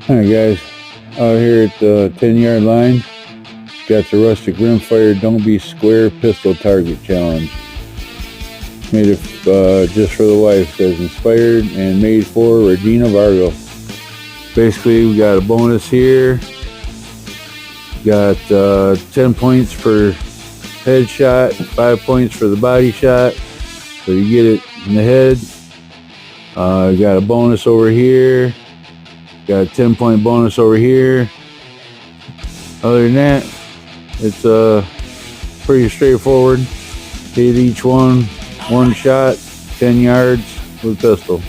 Alright guys, out here at the 10-yard line, got the rustic rimfire Don't Be Square pistol target challenge. Made it just for the wife. Says inspired and made for Regina Vargo. Basically, we got a bonus here. Got 10 points for headshot, 5 points for the body shot. So you get it in the head. Got a bonus over here. Got a 10-point bonus over here. Other than that, it's pretty straightforward. Hit each one shot, 10 yards with a pistol.